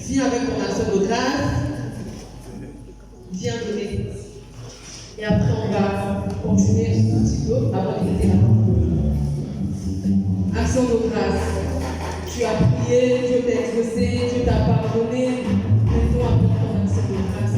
Viens avec ton action de grâce. Viens donner. Et après, on va continuer un petit peu avant d'écouter la parole. Action de grâce. Tu as prié, Dieu t'a exaucé, Dieu t'a pardonné. Maintenant, apporte ton action de grâce.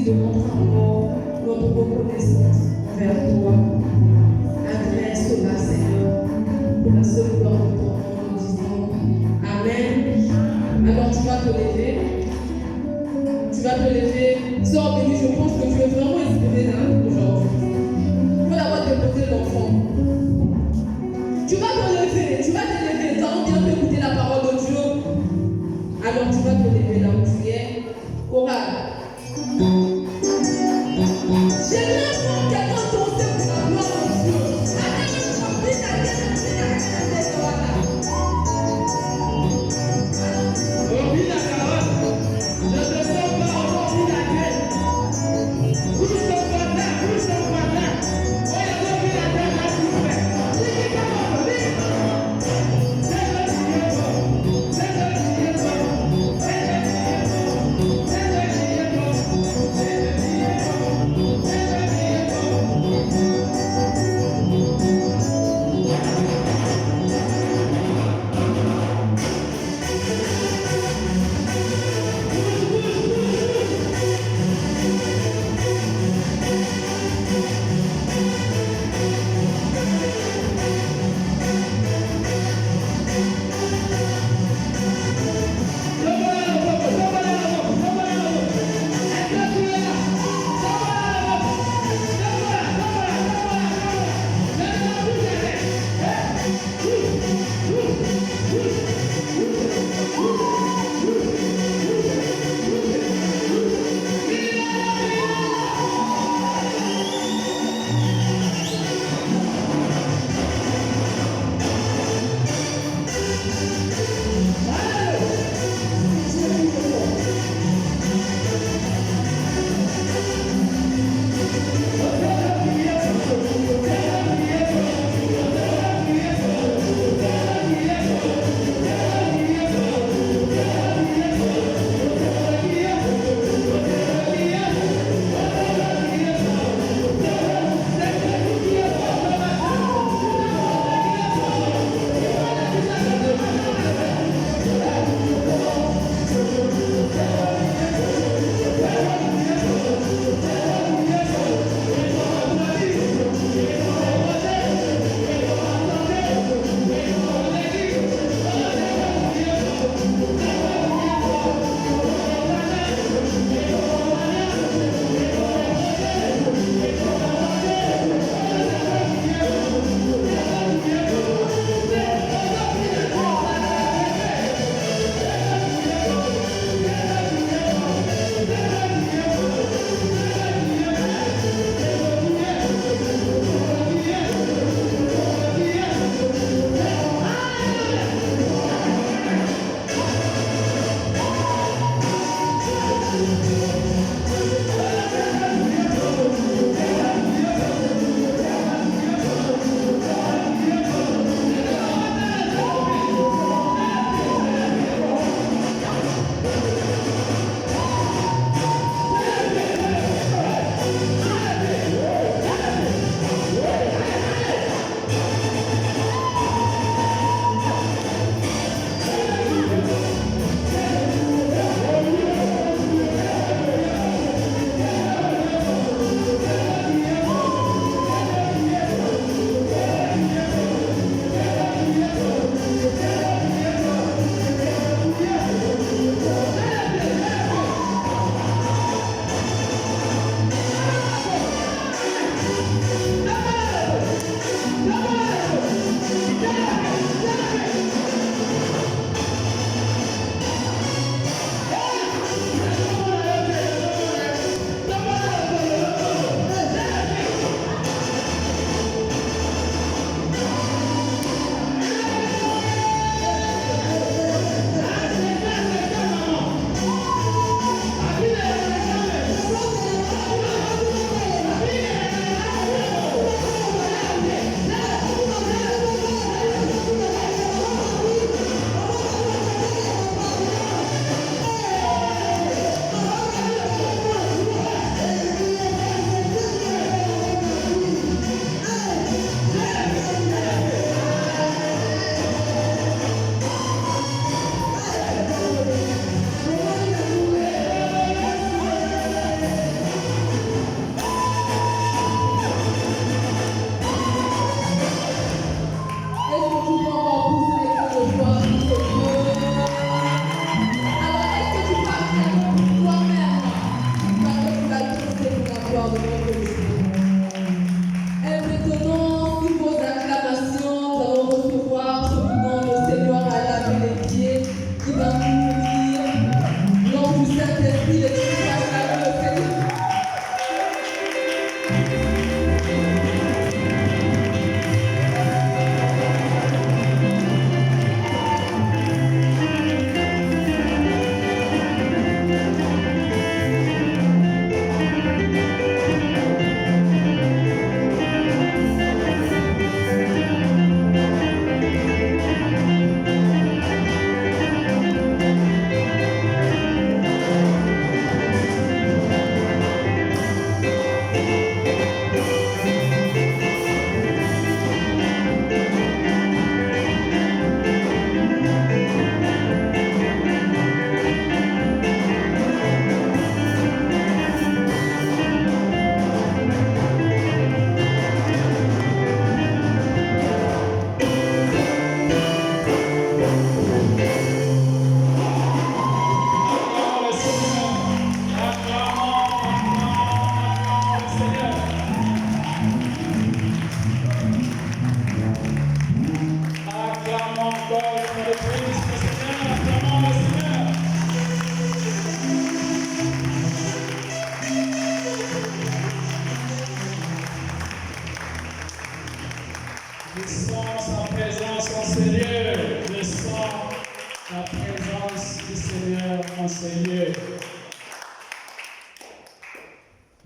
De montrer encore notre reconnaissance envers toi. Adresse-la, Seigneur, pour la seule gloire de ton nom, nous disons Amen. Alors tu vas te lever. Tu vas te lever. Sors béni, je pense que tu es vraiment inspiré aujourd'hui. Il faut d'abord déposer l'enfant. Tu vas te lever, tu vas te lever. Tu as envie d'écouter la parole de Dieu. Alors tu vas te lever là où tu es. Chorale. J'aimerais voir quelqu'un danser pour la gloire de Dieu.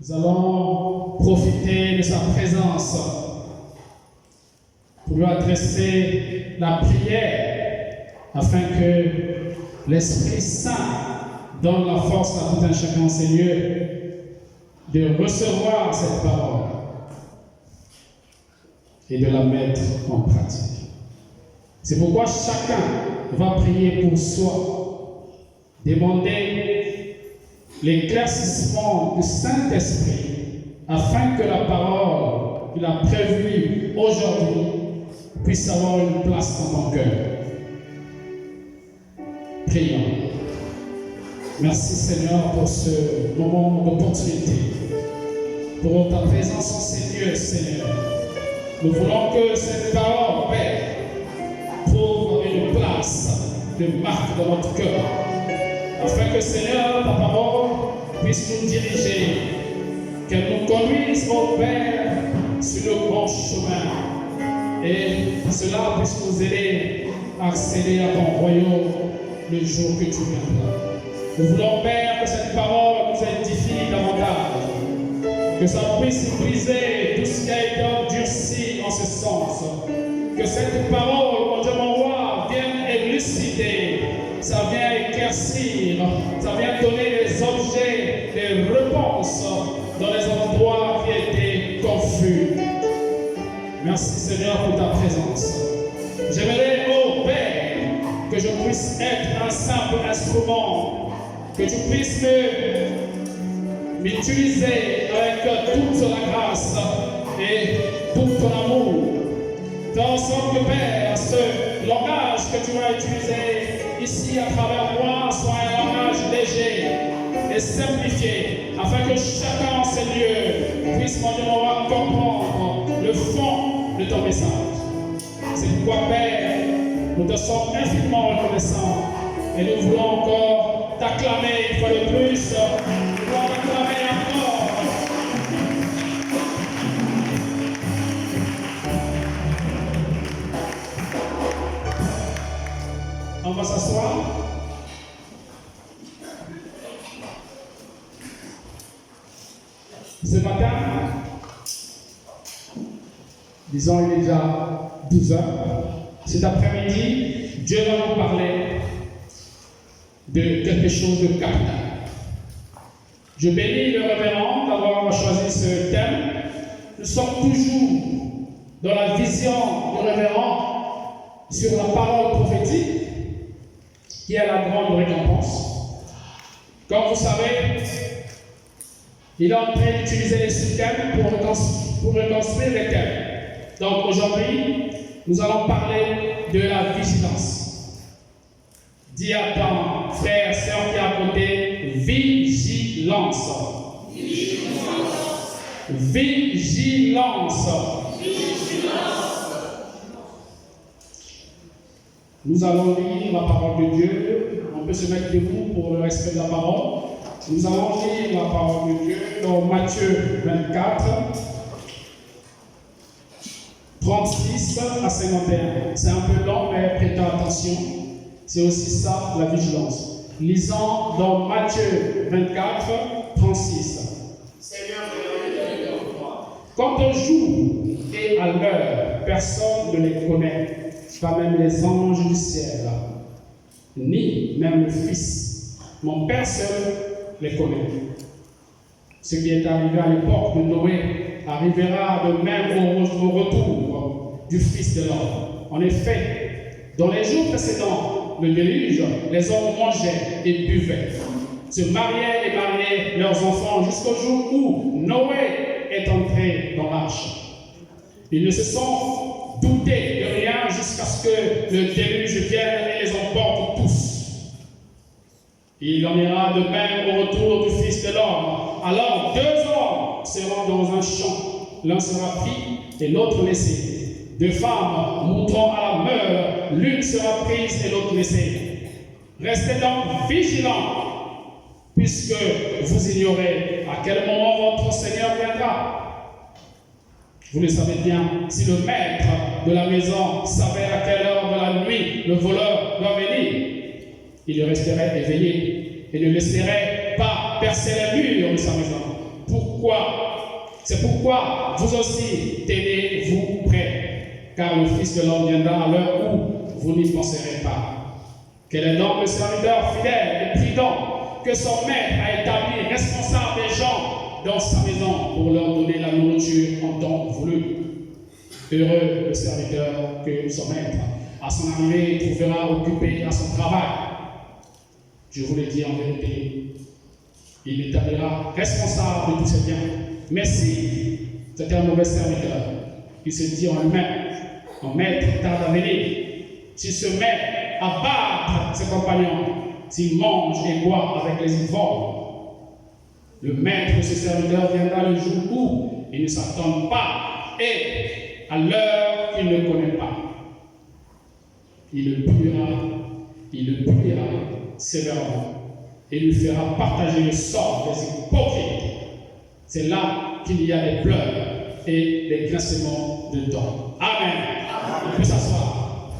Nous allons profiter de sa présence pour lui adresser la prière afin que l'Esprit Saint donne la force à tout un chacun, Seigneur, de recevoir cette parole et de la mettre en pratique. C'est pourquoi chacun va prier pour soi, demander l'éclaircissement du Saint-Esprit afin que la parole qu'il a prévue aujourd'hui puisse avoir une place dans ton cœur. Prions. Merci Seigneur pour ce moment d'opportunité, pour ta présence en ces lieux, Seigneur. Nous voulons que cette parole, Père, trouve une place de marque dans notre cœur, afin que Seigneur, ta parole puisse nous diriger, qu'elle nous conduise, ô Père, sur le bon chemin, et cela puisse nous aider à accéder à ton royaume le jour que tu viendras. Nous voulons, Père, que cette parole nous édifie davantage, que ça puisse briser tout ce qui a été endurci en ce sens, que cette parole, mon Dieu, mon roi, vienne élucider, ça vient éclaircir, ça vient donner des objets, des réponses dans les endroits qui étaient confus. Merci Seigneur pour ta présence. J'aimerais, ô Père, que je puisse être un simple instrument, que tu puisses m'utiliser avec toute la grâce et tout ton amour. Fais en sorte que, Père, ce langage que tu vas utiliser ici à travers moi soit un langage léger et simplifié, afin que chacun en ces lieux puisse, mon Dieu, comprendre le fond de ton message. C'est pourquoi, Père, nous te sommes infiniment reconnaissants et nous voulons encore t'acclamer une fois de plus. Nous voulons t'acclamer encore. On va s'asseoir. Ce matin, disons il est déjà 12 heures, cet après-midi, Dieu va nous parler de quelque chose de capital. Je bénis le révérend d'avoir choisi ce thème. Nous sommes toujours dans la vision du révérend sur la parole prophétique, qui est la grande récompense. Comme vous savez, il est en train d'utiliser les sous-thèmes pour reconstruire les thèmes. Donc aujourd'hui, nous allons parler de la vigilance. Dis à ton frère, sœur qui est à côté, vigilance. Vigilance. Vigilance. Vigilance. Nous allons lire la parole de Dieu. On peut se mettre debout pour le respect de la parole. Nous allons lire la parole de Dieu dans Matthieu 24, 36 à 51. C'est un peu long, mais prêtez attention. C'est aussi ça, la vigilance. Lisons dans Matthieu 24, 36. Seigneur, quant au jour et à l'heure, personne ne les connaît, pas même les anges du ciel, ni même le Fils. Mon Père seul les connaît. Ce qui est arrivé à l'époque de Noé arrivera de même au retour du Fils de l'homme. En effet, dans les jours précédents, le déluge, les hommes mangeaient et buvaient, se mariaient et mariaient leurs enfants jusqu'au jour où Noé est entré dans l'arche. Ils ne se sont doutés de rien jusqu'à ce que le déluge vienne et les emporte tous. Il en ira de même au retour du Fils de l'homme. Alors 2 hommes seront dans un champ, l'un sera pris et l'autre laissé. 2 femmes monteront à la mort, l'une sera prise et l'autre laissée. Restez donc vigilants, puisque vous ignorez à quel moment votre Seigneur viendra. Vous le savez bien, si le maître de la maison savait à quelle heure de la nuit le voleur doit venir, il resterait éveillé et ne laisserait pas percer les murs de sa maison. C'est pourquoi vous aussi tenez-vous prêts, car le Fils de l'homme viendra à l'heure où vous n'y penserez pas. Quel est donc le serviteur fidèle et prudent que son maître a établi responsable des gens dans sa maison pour leur donner la nourriture en temps voulu? Heureux le serviteur que son maître, à son arrivée, trouvera occupé à son travail. Je vous le dis en vérité, il l'établira responsable de tous ses biens. Mais si c'est un mauvais serviteur qui se dit en lui-même, mon maître tarde à venir, s'il se met à battre ses compagnons, s'il mange et boit avec les ivrognes, le maître de ce serviteur viendra le jour où il ne s'attend pas et à l'heure qu'il ne connaît pas. Il le punira sévèrement et lui fera partager le sort des hypocrites. C'est là qu'il y a des pleurs et des grincements de dents. Amen. On peut s'asseoir.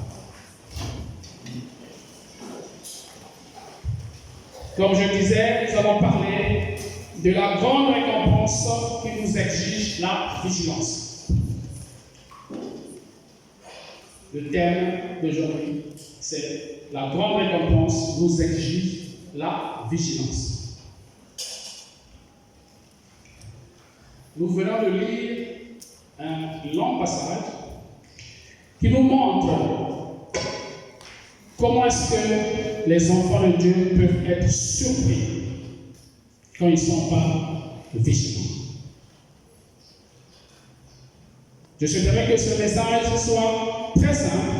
Comme je disais, nous allons parler de la grande récompense qui nous exige la vigilance. Le thème d'aujourd'hui, c'est la grande récompense nous exige la vigilance. Nous venons de lire un long passage qui nous montre comment est-ce que les enfants de Dieu peuvent être surpris quand ils ne sont pas vigilants. Je souhaiterais que ce message soit très simple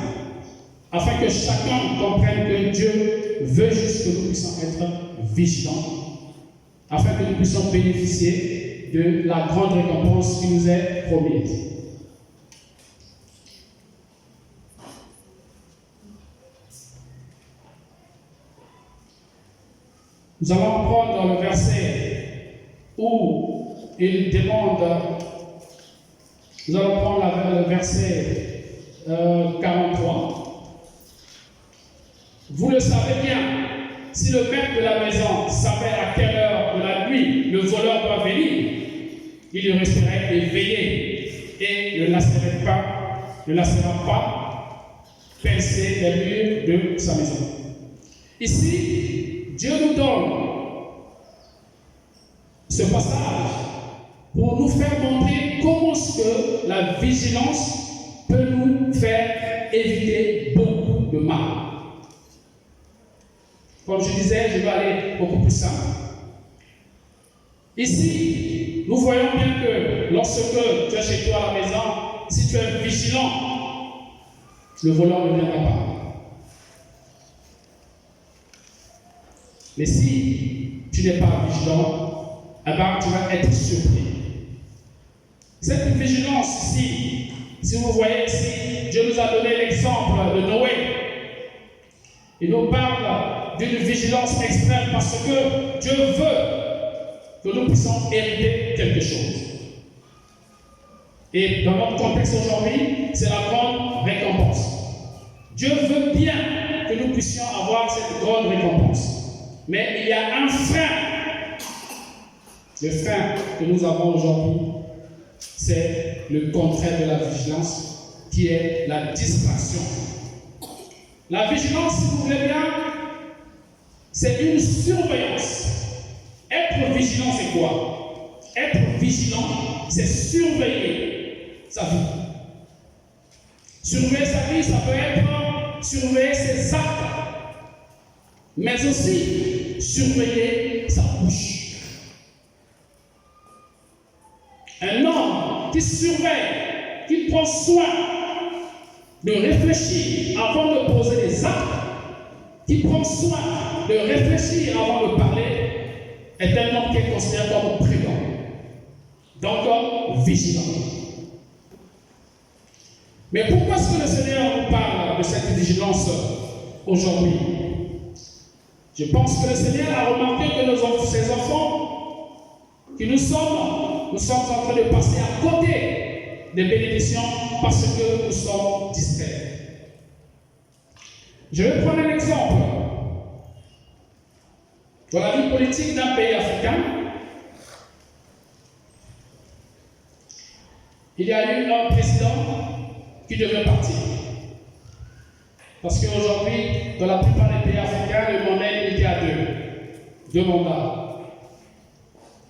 afin que chacun comprenne que Dieu veut juste que nous puissions être vigilants, afin que nous puissions bénéficier de la grande récompense qui nous est promise. Nous allons prendre le verset où il demande, nous allons prendre le verset 43. Vous le savez bien, si le maître de la maison savait à quelle heure de la nuit le voleur doit venir, il resterait éveillé et ne laissera pas percer les murs de sa maison. Ici, Dieu nous donne ce passage pour nous faire montrer comment que la vigilance peut nous faire éviter beaucoup de mal. Comme je disais, je vais aller beaucoup plus simple. Ici, nous voyons bien que lorsque tu es chez toi à la maison, si tu es vigilant, le voleur ne viendra pas. Mais si tu n'es pas vigilant, eh bien, tu vas être surpris. Cette vigilance ici, si vous voyez ici, Dieu nous a donné l'exemple de Noé. Il nous parle d'une vigilance extrême parce que Dieu veut que nous puissions hériter quelque chose. Et dans notre contexte aujourd'hui, c'est la grande récompense. Dieu veut bien que nous puissions avoir cette grande récompense. Mais il y a un frein. Le frein que nous avons aujourd'hui, c'est le contraire de la vigilance, qui est la distraction. La vigilance, si vous voulez bien, c'est une surveillance. Être vigilant, c'est quoi? Être vigilant, c'est surveiller sa vie. Surveiller sa vie, ça peut être surveiller ses actes, mais aussi surveiller sa bouche. Un homme qui surveille, qui prend soin de réfléchir avant de poser des actes, qui prend soin de réfléchir avant de parler, est un homme qui est considéré comme prudent, donc vigilant. Mais pourquoi est-ce que le Seigneur nous parle de cette vigilance aujourd'hui? Je pense que le Seigneur a remarqué que ses enfants, qui nous sommes en train de passer à côté des bénédictions parce que nous sommes distraits. Je vais prendre un exemple. Dans la vie politique d'un pays africain, il y a eu un président qui devait partir. Parce qu'aujourd'hui, dans la plupart des pays africains, le mandat est limité à deux mandats.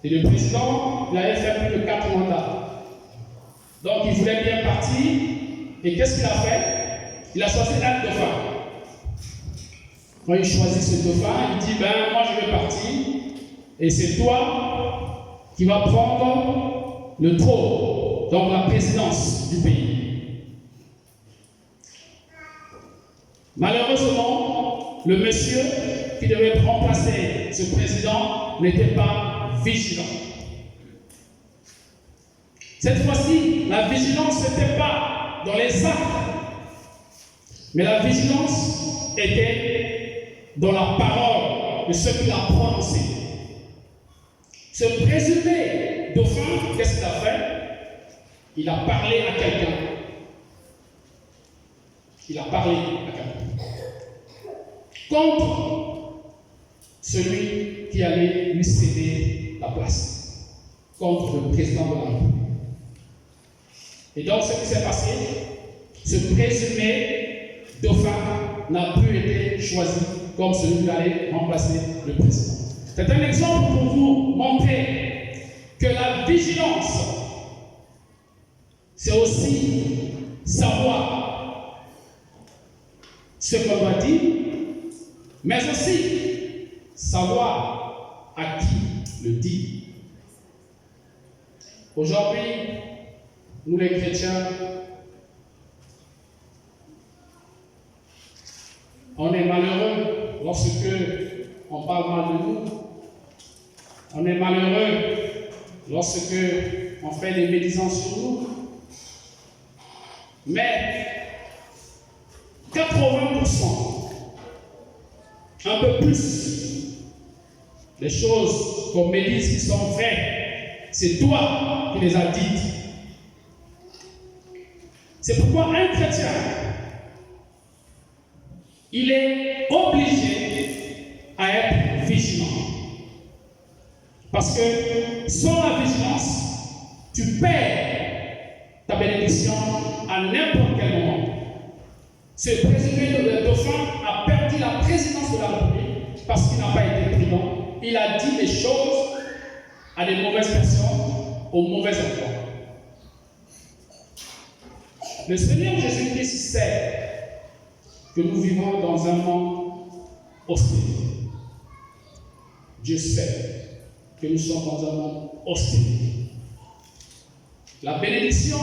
Et le président, il avait fait plus de 4 mandats. Donc il voulait bien partir. Et qu'est-ce qu'il a fait? Il a choisi un dauphin. Quand il choisit ce dauphin, il dit, moi je vais partir. Et c'est toi qui vas prendre le trône, donc la présidence du pays. Malheureusement, le monsieur qui devait remplacer ce président n'était pas vigilant. Cette fois-ci, la vigilance n'était pas dans les actes, mais la vigilance était dans la parole de ce qu'il a prononcé. Ce présumé dauphin, qu'est-ce qu'il a fait? Il a parlé à quelqu'un. Il a parlé à quelqu'un. Contre celui qui allait lui céder la place. Contre le président de la République. Et donc, ce qui s'est passé, ce présumé dauphin n'a plus été choisi comme celui qui allait remplacer le président. C'est un exemple pour vous montrer que la vigilance, c'est aussi savoir ce qu'on doit dire, mais aussi savoir à qui le dire. Aujourd'hui, nous les chrétiens, on est malheureux lorsque on parle mal de nous. On est malheureux lorsque on fait des médisances sur nous. Mais 80%, un peu plus, les choses qu'on médise qui sont vraies, c'est toi qui les as dites. C'est pourquoi un chrétien, il est obligé à être vigilant. Parce que sans la vigilance, tu perds ta bénédiction à n'importe quel moment. Ce présumé de dauphin a perdu la présidence de la République parce qu'il n'a pas été prudent. Il a dit des choses à des mauvaises personnes, aux mauvais endroits. Le Seigneur Jésus-Christ sait que nous vivons dans un monde hostile. Dieu sait que nous sommes dans un monde hostile. La bénédiction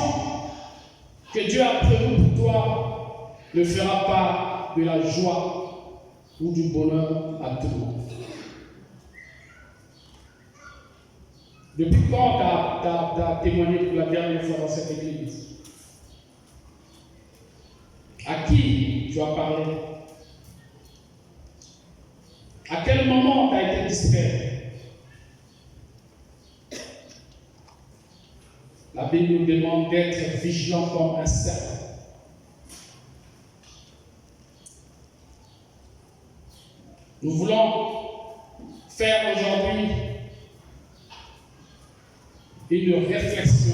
que Dieu a prévue pour toi ne fera pas de la joie ou du bonheur à tout le monde. Depuis quand tu as témoigné pour la dernière fois dans cette église? À qui tu as parlé? À quel moment tu as été distrait? La Bible nous demande d'être vigilant comme un serpent. Nous voulons faire aujourd'hui une réflexion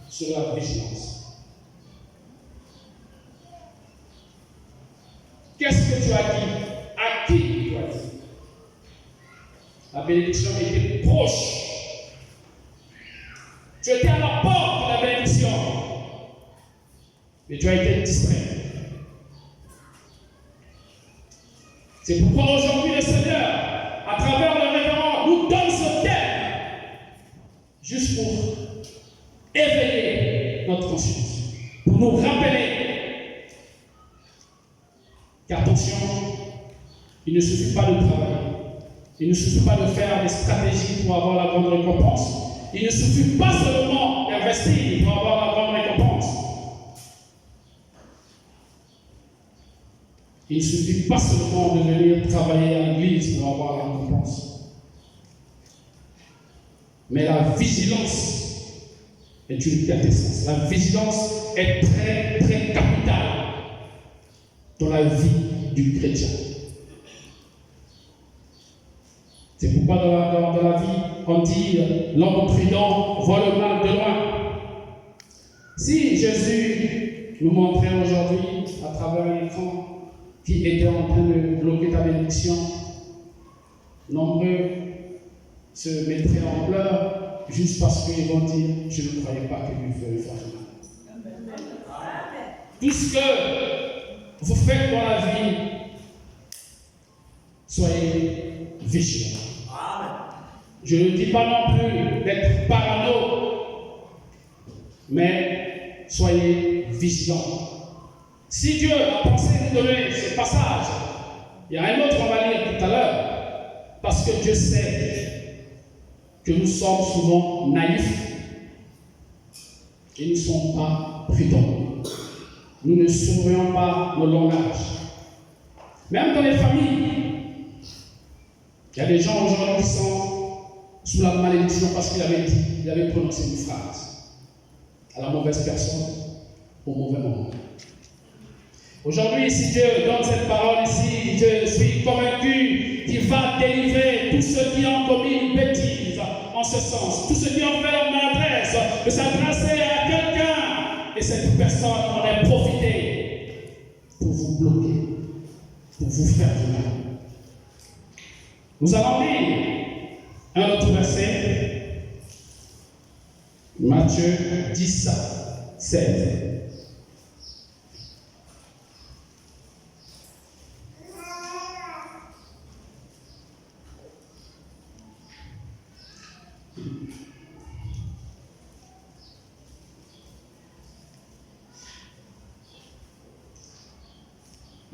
sur la vigilance. Qu'est-ce que tu as dit? À qui tu as dit? La bénédiction était proche. Tu étais à la porte de la bénédiction. Mais tu as été distrait. C'est pourquoi aujourd'hui le Seigneur, à travers le révérend, nous donne ce thème. Juste pour éveiller notre conscience. Pour nous rappeler qu'attention, il ne suffit pas de travailler. Il ne suffit pas de faire des stratégies pour avoir la grande récompense. Il ne suffit pas seulement d'investir pour avoir la grande récompense. Il ne suffit pas seulement de venir travailler à l'église pour avoir la récompense. Mais la vigilance est une quintessence. La vigilance est très, très capitale dans la vie du chrétien. C'est pourquoi dans la vie, on dit l'homme prudent voit le mal de loin. Si Jésus nous montrait aujourd'hui, à travers un écran, qui était en train de bloquer ta bénédiction, nombreux se mettraient en pleurs juste parce qu'ils vont dire « Je ne croyais pas que Dieu ferait faire cela ». Tout ce que vous faites dans la vie, soyez vigilants. Je ne dis pas non plus d'être parano, mais soyez vigilants. Si Dieu a pensé nous donner ce passage, il y a un autre qu'on va lire tout à l'heure, parce que Dieu sait que nous sommes souvent naïfs et nous ne sommes pas prudents. Nous ne surveillons pas nos langages. Même dans les familles, il y a des gens aujourd'hui qui sont sous la malédiction parce qu'il avait dit, il avait prononcé une phrase à la mauvaise personne, au mauvais moment. Aujourd'hui, si Dieu donne cette parole ici, je suis convaincu qu'il va délivrer tous ceux qui ont commis une bêtise en ce sens, tous ceux qui ont fait leur maladresse, de s'adresser à quelqu'un et cette personne en a profité pour vous bloquer, pour vous faire du mal. Nous allons lire un autre verset, Matthieu 10, 16.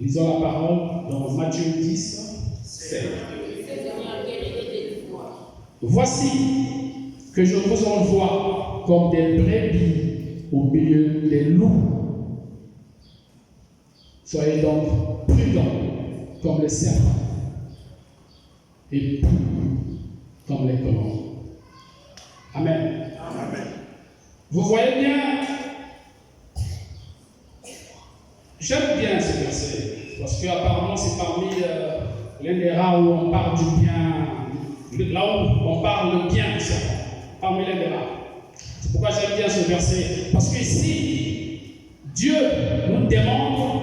Lisons la parole dans Matthieu 10, 16. Voici que je vous envoie comme des brebis au milieu des loups. Soyez donc prudents comme les serpents et purs comme les colombes. Amen. Amen. Vous voyez bien, j'aime bien ce verset, parce qu'apparemment c'est parmi l'un des rares où on parle du bien, là où on parle le bien du serpent, parmi l'un des rares. C'est pourquoi j'aime bien ce verset, parce que ici, Dieu nous demande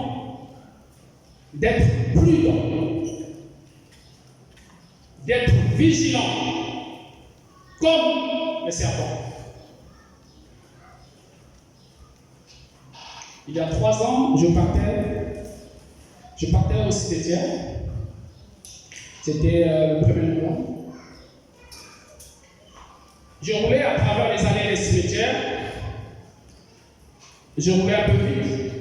d'être prudents, d'être vigilants, comme les serpents. Il y a 3 ans, je partais au cimetière. C'était le 1er novembre. Je roulais à travers les allées des cimetières. Je roulais un peu vite.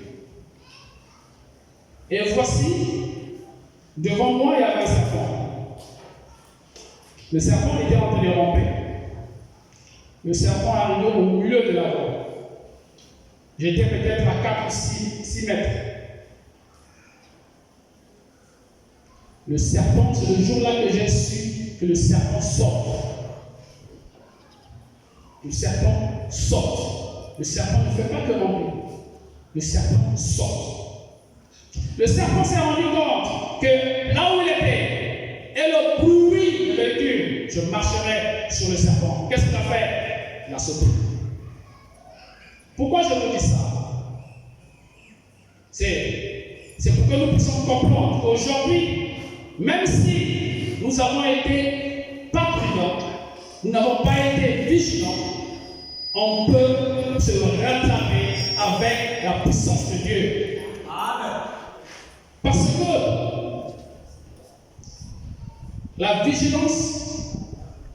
Et voici, devant moi, il y avait un serpent. Le serpent était en train de ramper. Le serpent arrivait au milieu de la voie. J'étais peut-être à 4 ou 6 mètres. Le serpent, c'est le jour-là que j'ai su que le serpent sort. Le serpent sort. Le serpent ne fait pas que ramper. Le serpent sort. Le serpent s'est rendu compte que là où il était, et le bruit de véhicule, je marcherai sur le serpent. Qu'est-ce qu'il a fait? Il a sauté. Pourquoi je vous dis ça? C'est pour que nous puissions comprendre qu'aujourd'hui, même si nous avons été pas prudents, nous n'avons pas été vigilants, on peut se rattraper avec la puissance de Dieu. Amen. Parce que la vigilance,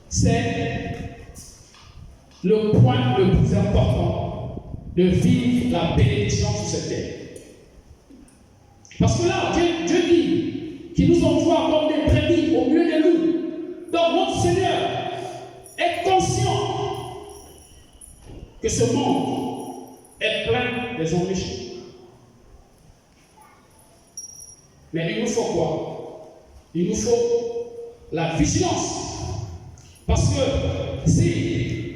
c'est le point le plus important de vivre la bénédiction sur cette terre. Parce que là, Dieu dit qu'il nous envoie comme des brebis au milieu des loups. Donc notre Seigneur est conscient que ce monde est plein des hommes méchants. Mais il nous faut quoi? Il nous faut la vigilance. Parce que si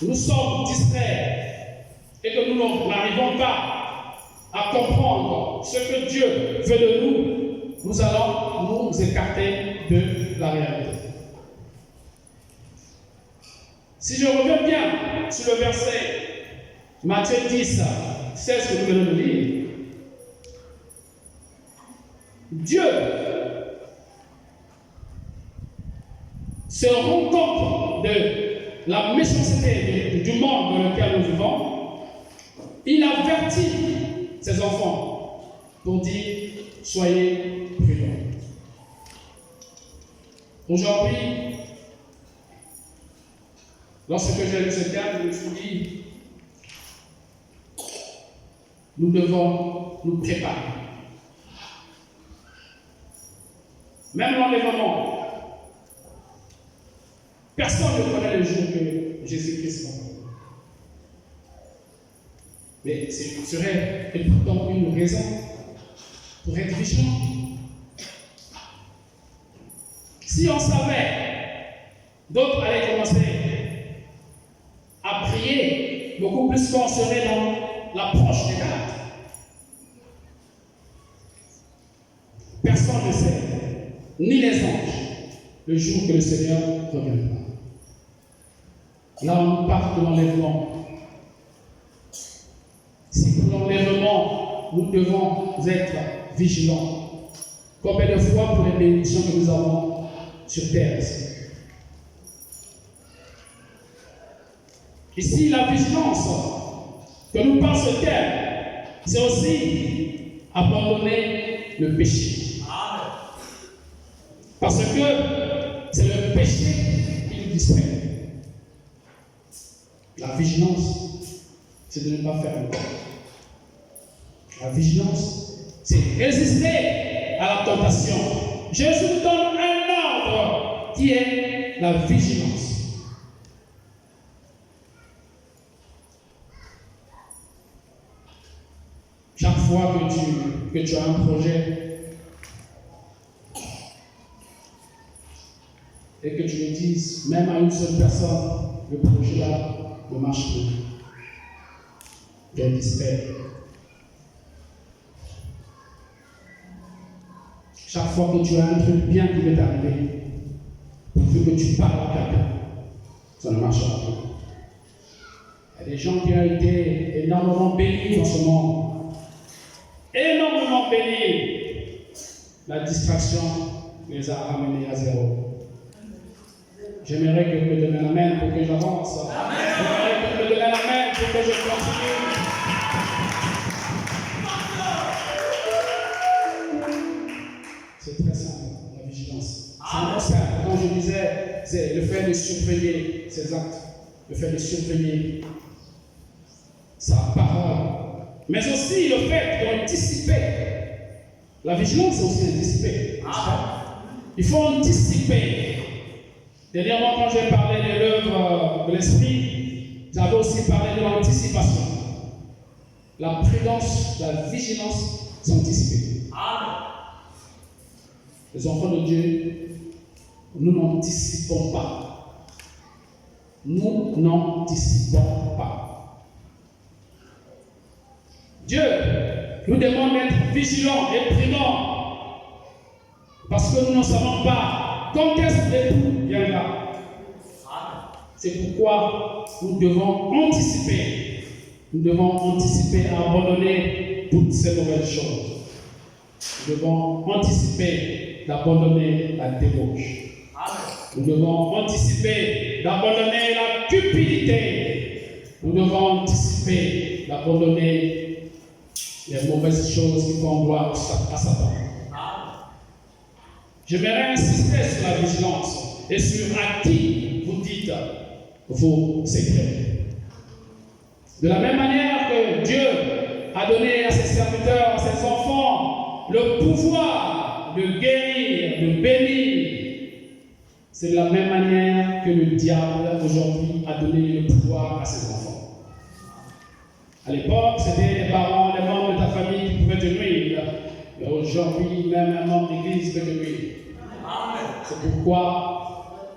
nous sommes distraits et que nous n'arrivons pas à comprendre ce que Dieu veut de nous, nous allons nous écarter de la réalité. Si je reviens bien sur le verset Matthieu 10, 16 que nous venons de lire. Dieu se rend compte de la méchanceté du monde dans lequel nous vivons. Il avertit ses enfants pour dire soyez prudents. Aujourd'hui, lorsque j'ai lu ce cadre, je me suis dit nous devons nous préparer. Même l'enlèvement, personne ne connaît le jour que Jésus-Christ va venir. Mais ce serait pourtant une raison pour être vigilant. Si on savait, d'autres allaient commencer à prier beaucoup plus qu'on serait dans l'approche des dates. Personne ne sait, ni les anges, le jour que le Seigneur reviendra. Là, on parle de l'enlèvement. Si pour l'enlèvement, nous devons être vigilants. Combien de fois pour les bénédictions que nous avons sur terre ici? Ici, la vigilance que nous parle ce terme, c'est aussi abandonner le péché. Parce que c'est le péché qui nous distrait. La vigilance, c'est de ne pas faire le mal. La vigilance, c'est résister à la tentation. Jésus nous donne un ordre qui est la vigilance. Chaque fois que tu as un projet et que tu le dises, même à une seule personne, le projet là ne marche plus. Tu es distrait. Chaque fois que tu as un truc bien qui va t'arriver, pourvu que tu parles à quelqu'un, ça ne marchera pas. Il y a des gens qui ont été énormément bénis dans ce monde. Énormément bénis. La distraction les a ramenés à zéro. J'aimerais que vous me donniez l'amen pour que j'avance. J'aimerais que vous me donniez l'amen pour que je continue. C'est très simple, la vigilance. C'est simple. Quand je disais, c'est le fait de surveiller ses actes, le fait de surveiller sa parole, mais aussi le fait d'anticiper. La vigilance, c'est aussi anticiper. Il faut anticiper. Dernièrement, quand j'ai parlé de l'œuvre de l'esprit, j'avais aussi parlé de l'anticipation. La prudence, la vigilance, c'est anticiper. Les enfants de Dieu, nous n'anticipons pas. Nous n'anticipons pas. Dieu nous demande d'être vigilants et prudents parce que nous ne savons pas quand est-ce que l'époux viendra. C'est pourquoi nous devons anticiper. Nous devons anticiper à abandonner toutes ces mauvaises choses. Nous devons anticiper d'abandonner la débauche. Nous devons anticiper d'abandonner la cupidité. Nous devons anticiper d'abandonner les mauvaises choses qui font gloire à Satan. J'aimerais insister sur la vigilance et sur à qui vous dites vos secrets. De la même manière que Dieu a donné à ses serviteurs, à ses enfants, le pouvoir de guérir, de bénir, c'est de la même manière que le diable aujourd'hui a donné le pouvoir à ses enfants. À l'époque, c'était les parents, les membres de ta famille qui pouvaient te nuire. Mais aujourd'hui, même un membre d'église peut te nuire. C'est pourquoi,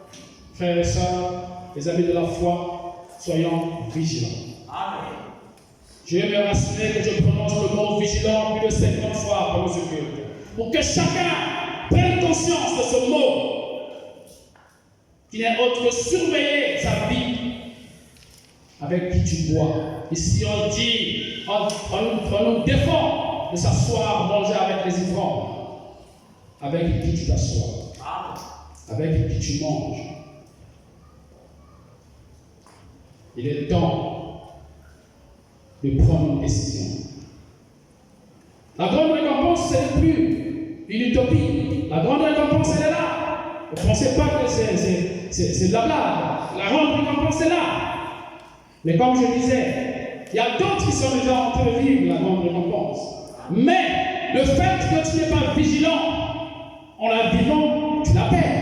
frères et sœurs, les amis de la foi, soyons vigilants. Je vais me rassurer que je prononce le mot vigilant plus de 50 fois pendant ce culte. Pour que chacun prenne conscience de ce mot, qui n'est autre que surveiller sa vie. Avec qui tu bois, Ici, on dit, on nous défend de s'asseoir, manger avec les ivrognes. Avec qui tu t'assois? Avec qui tu manges? Il est temps de prendre une décision. La grande récompense, ce n'est plus une utopie. La grande récompense, elle est là. Ne pensez pas que c'est de la blague. La grande récompense est là. Mais comme je disais, il y a d'autres qui sont déjà en train de vivre la grande récompense. Mais le fait que tu n'es pas vigilant en la vivant, tu la perds.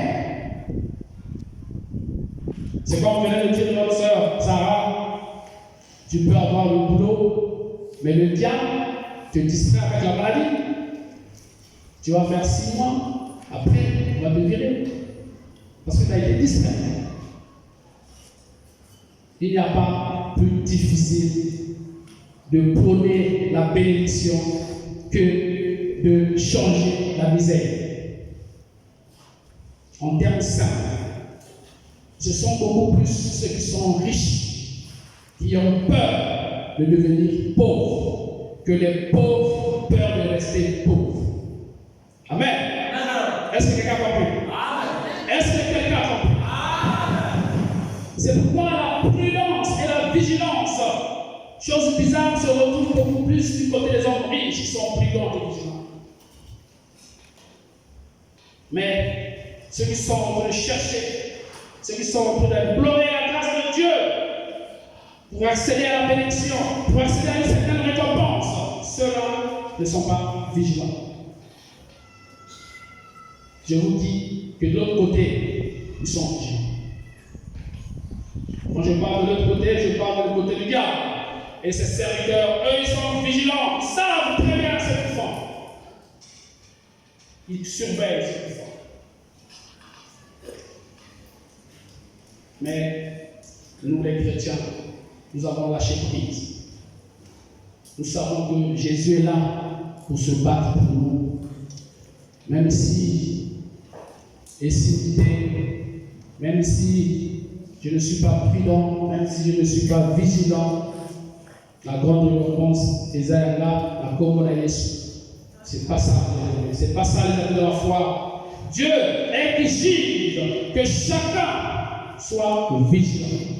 C'est comme venait de dire notre sœur Sarah, tu peux avoir le boulot, mais le diable te distrait avec la maladie. Tu vas faire 6 mois, après on va te virer. Parce que tu as été distrait. Il n'y a pas plus difficile de prôner la bénédiction que de changer la misère. En termes simples, ce sont beaucoup plus ceux qui sont riches, qui ont peur de devenir pauvres, que les pauvres ont peur de rester pauvres. Amen. Est-ce que quelqu'un a compris? Est-ce que quelqu'un a compris? C'est pourquoi la prudence et la vigilance, chose bizarre, se retrouvent beaucoup plus du côté des hommes riches qui sont prudents et vigilants. Mais ceux qui sont en train de chercher, ceux qui sont en train d'implorer la grâce de Dieu pour accéder à la bénédiction, pour accéder à une certaine récompense, ceux-là ne sont pas vigilants. Je vous dis que de l'autre côté, ils sont vigilants. Quand je parle de l'autre côté, je parle du côté du diable. Et ses serviteurs, eux, ils sont vigilants, ils savent très bien ce qu'ils font. Ils surveillent ce qu'ils font. Mais nous, les chrétiens, nous avons lâché prise. Nous savons que Jésus est là pour se battre pour nous. Même si, même si je ne suis pas prudent, même si je ne suis pas vigilant, la grande récompense des airs là, la communalisme, c'est pas ça. C'est pas ça les amis de la foi. Dieu exige que chacun soit vigilant.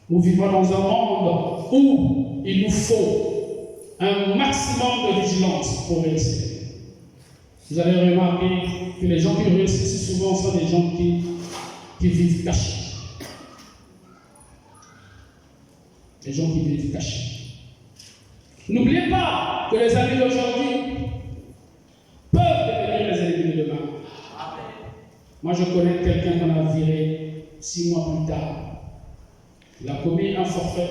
Nous vivons dans un monde où il nous faut un maximum de vigilance pour réussir. Vous avez remarqué que les gens qui réussissent souvent sont des gens qui vivent cachés. Les gens qui vivent cachés. N'oubliez pas que les amis d'aujourd'hui peuvent devenir les ennemis de demain. Moi, je connais quelqu'un qu'on a viré 6 mois plus tard. Il a commis un forfait.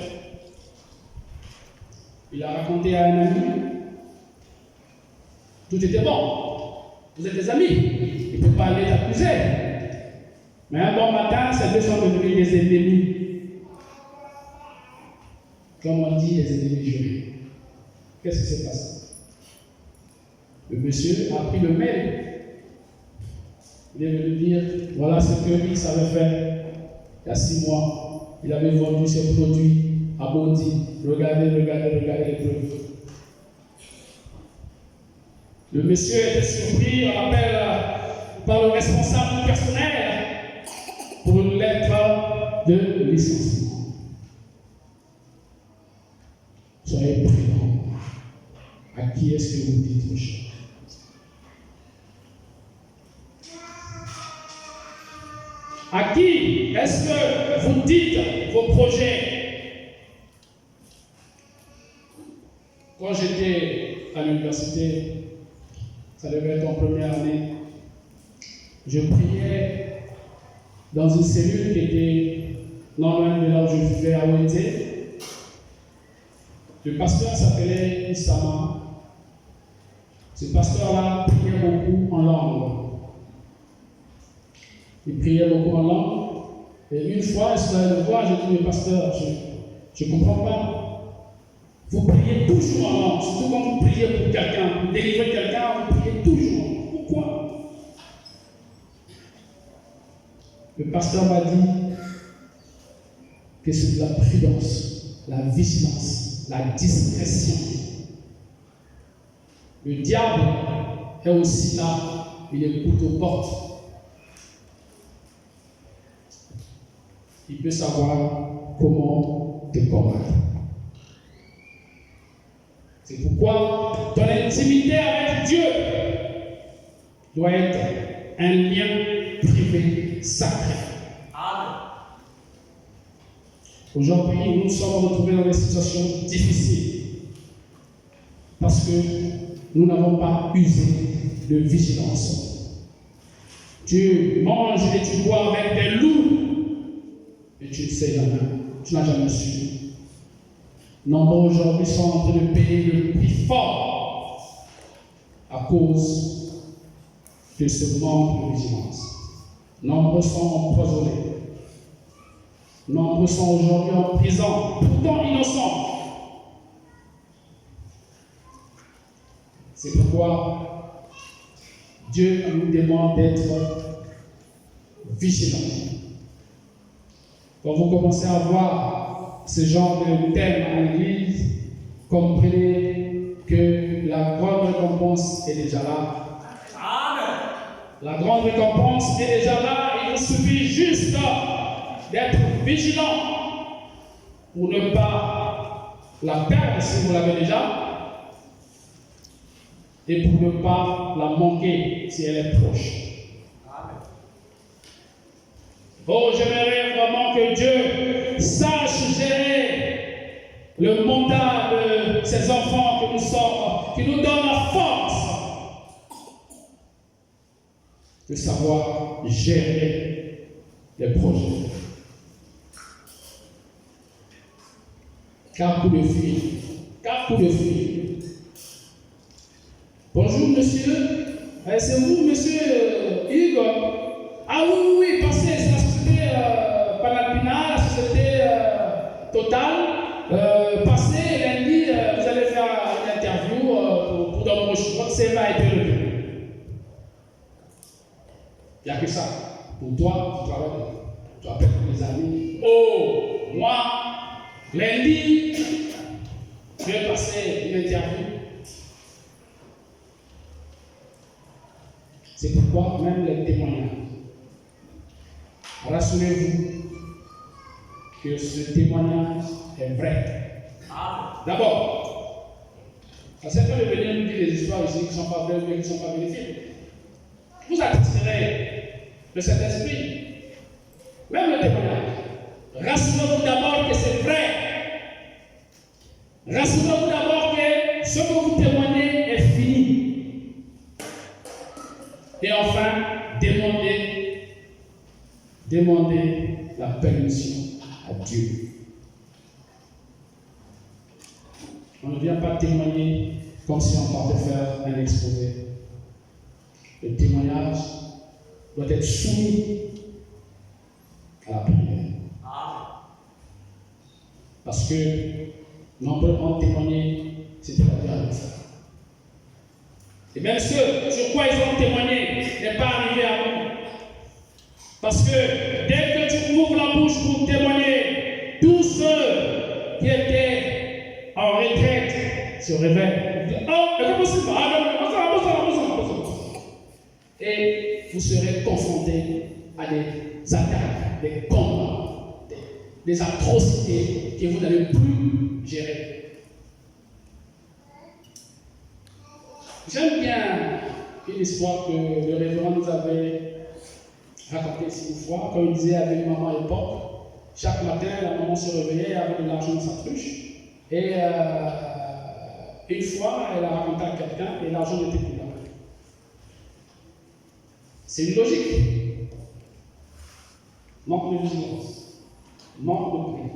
Il a raconté à un ami. Tout était bon. Vous êtes des amis. Il ne peut pas aller t'accuser. Mais un bon matin, ces deux sont devenus des ennemis. Comme on dit, les ennemis jurés. Qu'est-ce qui s'est passé? Le monsieur a pris le mail. Il est venu dire, voilà ce que X avait fait il y a 6 mois. Il avait vendu ses produits à Bondi. Regardez les preuves. Le monsieur était surpris, on appelle par le responsable personnel pour une lettre de licenciement. Soyez prudents. À qui est-ce que vous dites vos choses? À qui est-ce que vous dites vos projets? Quand j'étais à l'université, ça devait être en première année, je priais dans une cellule qui était non loin de là où je vivais à Ouété. Le pasteur s'appelait Issama. Ce pasteur-là priait beaucoup en langue. Il priait beaucoup en langue. Et une fois, il se lève me voir, j'ai dit, mais pasteur, je ne comprends pas. Vous priez toujours en langue, surtout quand vous priez pour quelqu'un, pour délivrer quelqu'un, vous priez toujours. Pourquoi? Le pasteur m'a dit que c'est de la prudence. la vigilance, la discrétion. Le diable est aussi là, il écoute aux portes. Il peut savoir comment te combattre. C'est pourquoi ton intimité avec Dieu doit être un lien privé sacré. Amen. Aujourd'hui, nous nous sommes retrouvés dans des situations difficiles parce que nous n'avons pas usé de vigilance. Tu manges et tu bois avec des loups et tu ne sais jamais, tu n'as jamais su. Nombreux aujourd'hui sont en train de payer le prix fort à cause de ce manque de vigilance. Nombreux sont empoisonnés. Nombreux sont aujourd'hui en prison, pourtant innocents. C'est pourquoi Dieu nous demande d'être vigilants. Quand vous commencez à voir ce genre de thème à l'église, comprenez que la grande récompense est déjà là. Amen. La grande récompense est déjà là. Il vous suffit juste d'être vigilant pour ne pas la perdre si vous l'avez déjà et pour ne pas la manquer si elle est proche. Oh, j'aimerais vraiment que Dieu sache gérer le mandat de ces enfants que nous sommes, qui nous donne la force de savoir gérer les projets. Car coup de fil. Bonjour monsieur, c'est vous monsieur Hugo? Ah oui, passez, c'est la société Panalpina, la société Total. Passez lundi, vous allez faire une interview pour dans mon choix, c'est va être relevé. Il n'y a que ça. Pour toi, tu travailles, tu appelles tes amis. Oh, moi, lundi, je vais passer une interview. C'est pourquoi même les témoignages. Rassurez-vous que ce témoignage est vrai. D'abord, ça sert pas de venir nous dire des histoires ici qui ne sont pas vraies mais qui ne sont pas vérifiées. Vous attirez de cet esprit. Même le témoignage. Rassurez-vous d'abord que c'est vrai. Rassurez-vous d'abord que ce que vous témoignez est fini. Et enfin, demandez la permission à Dieu. On ne vient pas témoigner comme si on partait faire un exposé. Le témoignage doit être soumis à la prière. Parce que nombreux ont témoigné, c'était la vérité. Et même ce sur quoi ils ont témoigné n'est pas arrivé à nous. Parce que dès que tu ouvres la bouche pour témoigner, tous ceux qui étaient en retraite se réveillent. Oh, c'est possible. Et vous serez confrontés à des attaques, des combats, des atrocités que vous n'allez plus gérer. J'aime bien une histoire que le révérend nous avait racontée ici une fois, quand il disait avec une maman à l'époque, chaque matin, la maman se réveillait avec de l'argent dans sa cruche. Et une fois, elle a raconté à quelqu'un et l'argent n'était plus là. C'est une logique. Manque de vigilance. Manque de prière.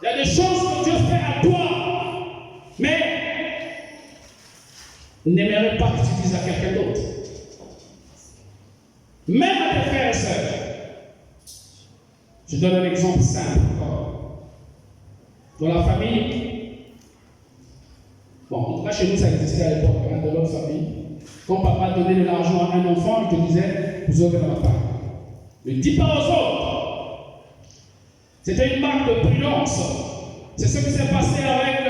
Il y a des choses que Dieu fait à toi, mais n'aimerait pas que tu dises à quelqu'un d'autre. Même à tes frères et sœurs. Je donne un exemple simple. Dans la famille, bon, en tout cas chez nous ça existait à l'époque, dans notre famille. Quand papa donnait de l'argent à un enfant, il te disait, vous aurez dans ma part. Ne dis pas aux autres. C'était une marque de prudence. C'est ce qui s'est passé avec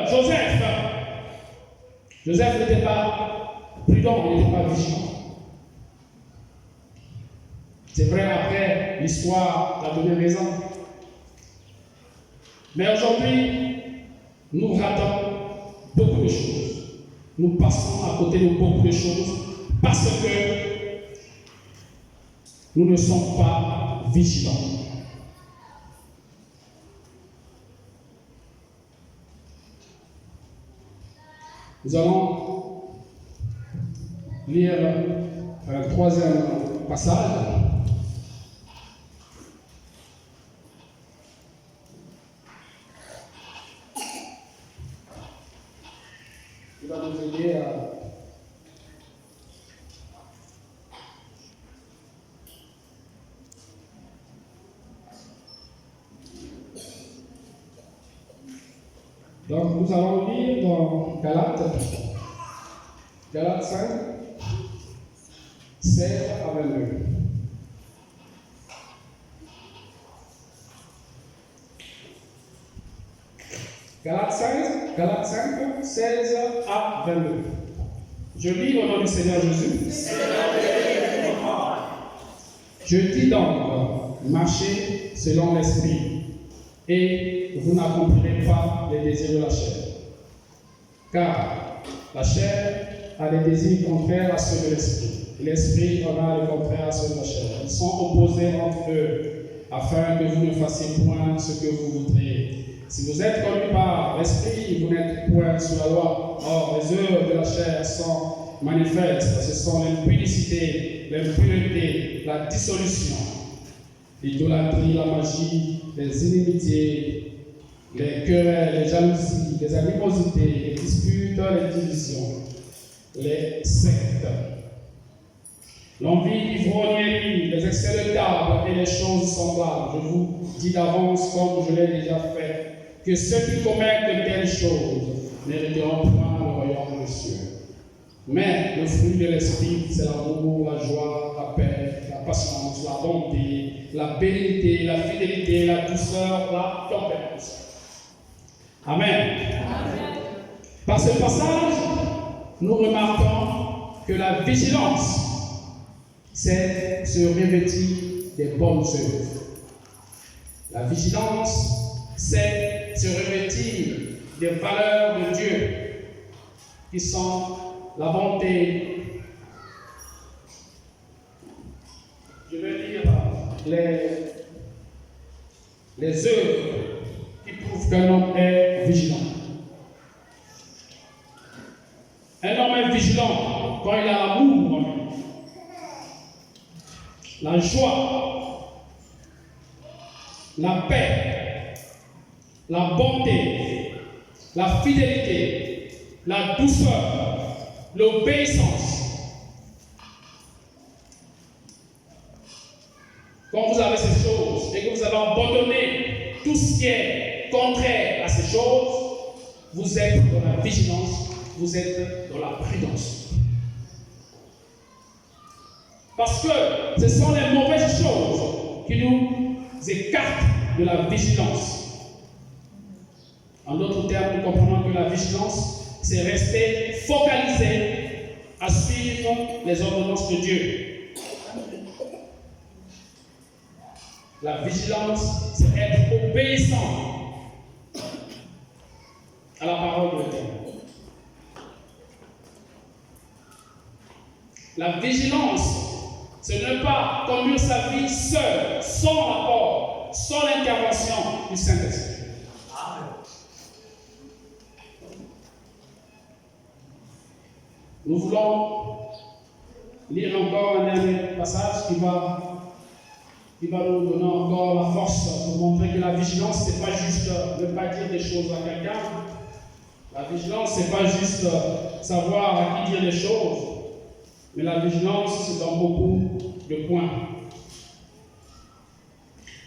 Joseph. Joseph n'était pas prudent, il n'était pas vigilant. C'est vrai, après, l'histoire a donné raison. Mais aujourd'hui, nous ratons beaucoup de choses. Nous passons à côté de beaucoup de choses parce que nous ne sommes pas vigilants. Nous allons lire un troisième passage. Il va nous aider à donc nous allons lire dans Galates 5, 16 à 22. Galates 5, 16 à 22. Je lis au nom du Seigneur Jésus. Je dis donc, marchez selon l'esprit, et vous n'accomplirez pas les désirs de la chair. Car la chair a des désirs contraires à ceux de l'esprit, et l'esprit en a les contraires à ceux de la chair. Ils sont opposés entre eux, afin que vous ne fassiez point ce que vous voudriez. Si vous êtes conduits par l'esprit, vous n'êtes point sous la loi. Or, les œuvres de la chair sont manifestes. Ce sont l'impudicité, l'impureté, la dissolution, l'idolâtrie, la magie, les inimitiés, les querelles, les jalousies, les animosités, les disputes, les divisions, les sectes, l'envie, l'ivrognerie, les excès de table et les choses semblables. Je vous dis d'avance, comme je l'ai déjà fait, que ceux qui commettent de telles choses n'hériteront point le royaume des cieux. Mais le fruit de l'esprit, c'est l'amour, la joie, la paix, la patience, la bonté, la bénité, la fidélité, la douceur, la tempérance. Amen. Amen. Par ce passage, nous remarquons que la vigilance, c'est se revêtir des bonnes œuvres. La vigilance, c'est se revêtir des valeurs de Dieu qui sont la bonté. Je vais lire les œuvres qui prouvent qu'un homme est vigilant. Un homme est vigilant quand il a l'amour en lui, la joie, la paix, la bonté, la fidélité, la douceur, l'obéissance. Quand vous avez ces choses et que vous avez abandonné tout ce qui est contraire à ces choses, vous êtes dans la vigilance, vous êtes dans la prudence. Parce que ce sont les mauvaises choses qui nous écartent de la vigilance. En d'autres termes, nous comprenons que la vigilance, c'est rester focalisé à suivre les ordonnances de Dieu. La vigilance, c'est être obéissant à la parole de Dieu. La vigilance, c'est ne pas conduire sa vie seul, sans rapport, sans l'intervention du Saint-Esprit. Nous voulons lire encore un dernier passage qui va nous donner encore la force pour montrer que la vigilance, ce n'est pas juste ne pas dire des choses à quelqu'un. La vigilance, ce n'est pas juste savoir à qui dire des choses. Mais la vigilance, c'est dans beaucoup de points.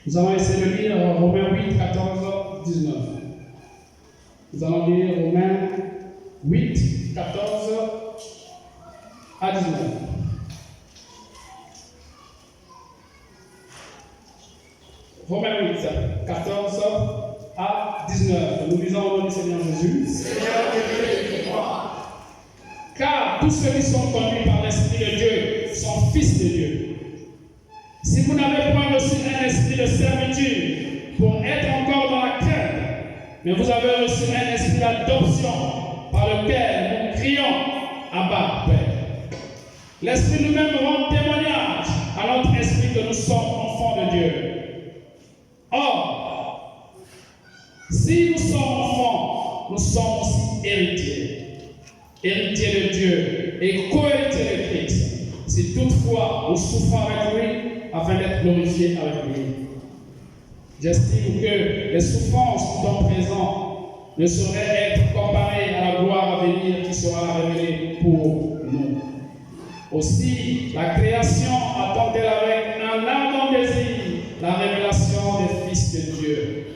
Nous allons essayer de lire Romains 8, 14, 19. Nous allons lire Romains 8, 14 à 19. Romains 8, 14 à 19. Nous lisons au nom du Seigneur Jésus. Seigneur Dieu, dis-moi. Car tous ceux qui sont conduits par l'Esprit de Dieu sont fils de Dieu. Si vous n'avez point reçu un esprit de servitude pour être encore dans la crainte, mais vous avez reçu un esprit d'adoption par lequel nous crions Abba, Père. L'Esprit lui-même rend témoignage à notre esprit que nous sommes enfants de Dieu. Or, si nous sommes enfants, nous sommes aussi héritiers. Héritiers de Dieu et co-héritiers de Christ. Si toutefois nous souffrons avec lui, afin d'être glorifiés avec lui. J'estime que les souffrances du temps présent ne sauraient être comparées à la gloire à venir qui sera révélée pour nous. Aussi, la création attend-elle avec un ardent désir la révélation des fils de Dieu.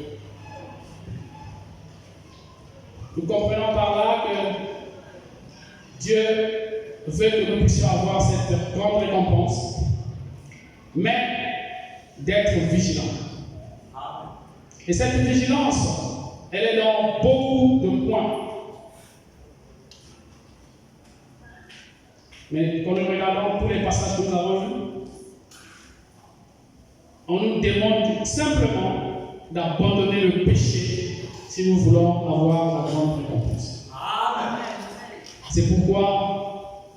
Nous comprenons par là que Dieu veut que nous puissions avoir cette grande récompense, mais d'être vigilants. Et cette vigilance, elle est dans beaucoup de points. Mais quand nous regardons tous les passages que nous avons vus, on nous demande simplement d'abandonner le péché si nous voulons avoir la grande récompense. C'est pourquoi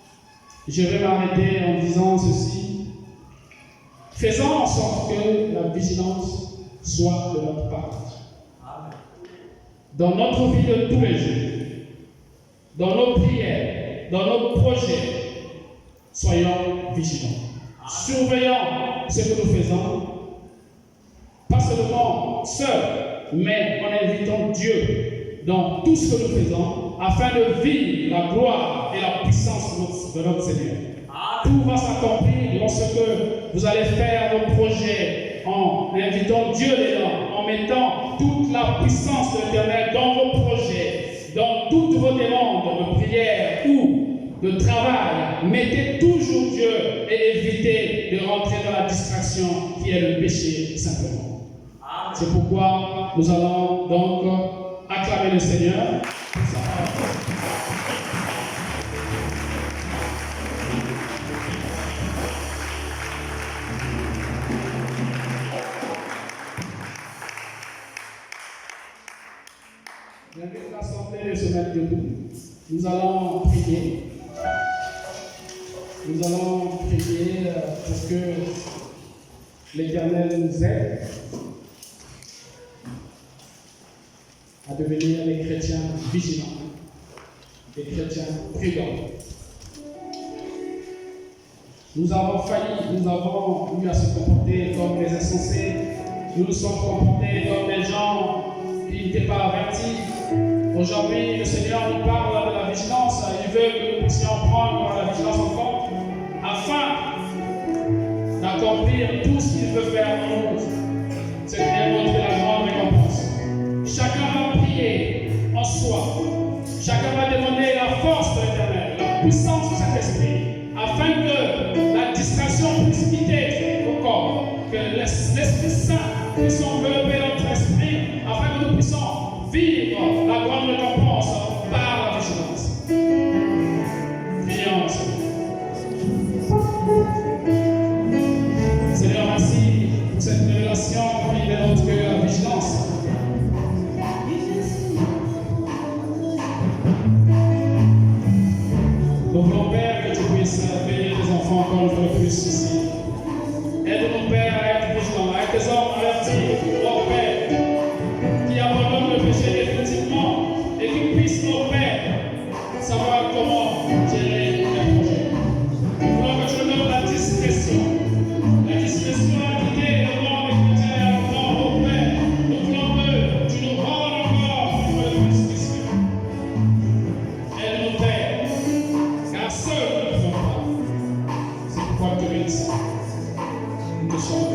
je vais m'arrêter en disant ceci. Faisons en sorte que la vigilance soit de notre part. Dans notre vie de tous les jours, dans nos prières, dans nos projets, soyons vigilants. Surveillons ce que nous faisons, pas seulement seuls, mais en invitant Dieu dans tout ce que nous faisons, afin de vivre la gloire et la puissance de notre Seigneur. Tout va s'accomplir lorsque vous allez faire vos projets en invitant Dieu dedans, en mettant toute la puissance de l'Éternel dans vos projets, dans toutes vos demandes de prière ou de travail. Mettez toujours Dieu et évitez de rentrer dans la distraction qui est le péché simplement. C'est pourquoi nous allons donc acclamer le Seigneur. J'invite l'Assemblée de se mettre debout. Nous allons prier. Nous allons prier pour que l'Éternel nous aide à devenir des chrétiens vigilants, des chrétiens prudents. Nous avons failli, nous avons eu à se comporter comme des insensés, nous nous sommes comportés comme des gens qui n'étaient pas avertis. Aujourd'hui, le Seigneur nous parle de la vigilance. Il veut que nous puissions prendre la vigilance en compte afin d'accomplir tout ce qu'il veut faire en nous. C'est de montrer la grande récompense. Chacun va prier en soi. Chacun va demander la force de l'Éternel, la puissance de cet esprit, afin que la distraction puisse quitter au corps, que l'Esprit Saint puisse envelopper notre esprit, afin que nous puissions vivre la grande récompense par la vigilance. Prions. Seigneur, merci pour cette révélation qui démontre que la vigilance. Nous voulons, Père, que tu puisses bénir tes enfants encore une fois de plus ici. Aide-nous, Père, à être vigilants, à être des hommes avertis, oh Père, qui abandonnent le péché définitivement et qui puissent, oh Père, savoir comment gérer les projets. Nous voulons que tu nous donnes la discrétion. La discrétion à quitter le monde des chrétiens et le monde, oh Père. Nous voulons que tu nous rendes encore une fois de plus discrétion. Aide-nous, Père, car seuls nous ne pouvons pas. C'est pourquoi nous te bénissons. Nous te sommes